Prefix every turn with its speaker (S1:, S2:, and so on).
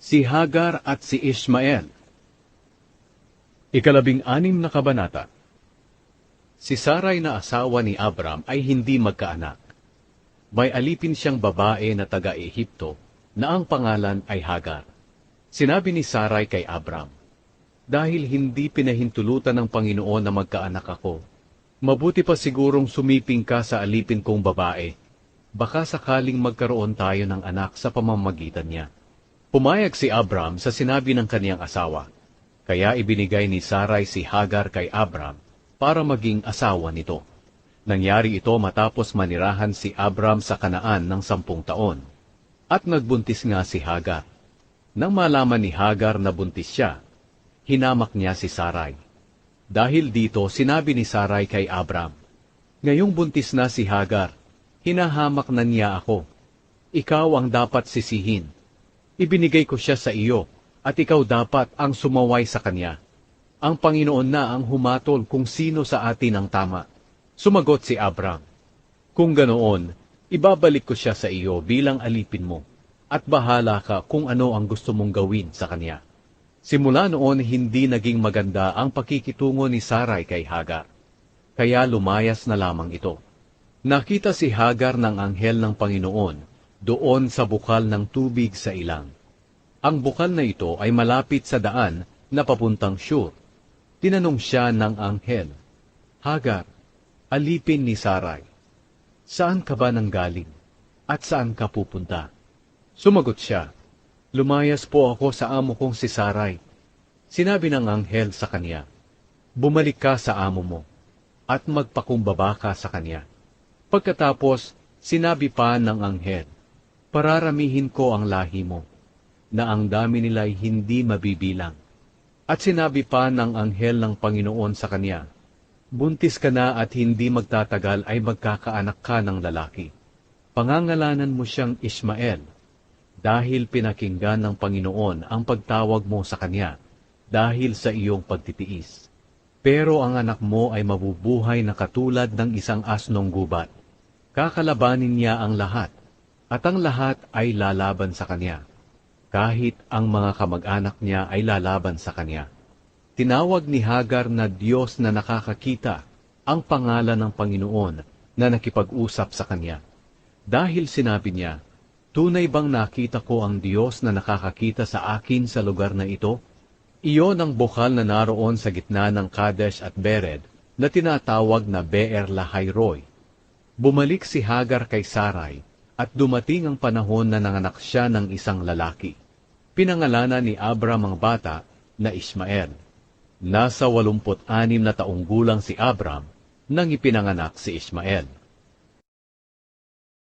S1: Si Hagar at si Ishmael. Ikalabing-anim na kabanata. Si Sarai na asawa ni Abram ay hindi magkaanak. May alipin siyang babae na taga-Ehipto na ang pangalan ay Hagar. Sinabi ni Sarai kay Abram, "Dahil hindi pinahintulutan ng Panginoon na magkaanak ako, mabuti pa sigurong sumiping ka sa alipin kong babae. Baka sakaling magkaroon tayo ng anak sa pamamagitan niya." Pumayag si Abram sa sinabi ng kaniyang asawa, kaya ibinigay ni Sarai si Hagar kay Abram para maging asawa nito. Nangyari ito matapos manirahan si Abram sa Kanaan ng 10 taon, at nagbuntis nga si Hagar. Nang malaman ni Hagar na buntis siya, hinamak niya si Sarai. Dahil dito sinabi ni Sarai kay Abram, "Ngayong buntis na si Hagar, hinahamak na niya ako. Ikaw ang dapat sisihin. Ibinigay ko siya sa iyo, at ikaw dapat ang sumaway sa kanya. Ang Panginoon na ang humatol kung sino sa atin ang tama." Sumagot si Abram, "Kung ganoon, ibabalik ko siya sa iyo bilang alipin mo, at bahala ka kung ano ang gusto mong gawin sa kanya." Simula noon hindi naging maganda ang pakikitungo ni Sarai kay Hagar, kaya lumayas na lamang ito. Nakita si Hagar ng anghel ng Panginoon doon sa bukal ng tubig sa ilang. Ang bukal na ito ay malapit sa daan na papuntang Shur. Tinanong siya ng anghel, "Hagar, alipin ni Sarai, saan ka ba nanggaling at saan ka pupunta?" Sumagot siya, "Lumayas po ako sa amo kong si Sarai." Sinabi ng anghel sa kanya, "Bumalik ka sa amo mo at magpakumbaba ka sa kanya." Pagkatapos, sinabi pa ng anghel, "Pararamihin ko ang lahi mo, na ang dami nila'y hindi mabibilang." At sinabi pa ng anghel ng Panginoon sa kanya, "Buntis ka na at hindi magtatagal ay magkakaanak ka ng lalaki. Pangangalanan mo siyang Ishmael, dahil pinakinggan ng Panginoon ang pagtawag mo sa kanya, dahil sa iyong pagtitiis. Pero ang anak mo ay mabubuhay na katulad ng isang asnong gubat. Kakalabanin niya ang lahat, at ang lahat ay lalaban sa kanya, kahit ang mga kamag-anak niya ay lalaban sa kanya." Tinawag ni Hagar na Diyos na nakakakita ang pangalan ng Panginoon na nakipag-usap sa kanya. Dahil sinabi niya, "Tunay bang nakita ko ang Diyos na nakakakita sa akin sa lugar na ito?" Iyon ang bukal na naroon sa gitna ng Kadesh at Bered na tinatawag na Beer Lahai-roi. Bumalik si Hagar kay Sarai at dumating ang panahon na nanganak siya ng isang lalaki. Pinangalanan ni Abram ang bata na Ishmael. Nasa 86 na taong gulang si Abram nang ipinanganak si Ishmael.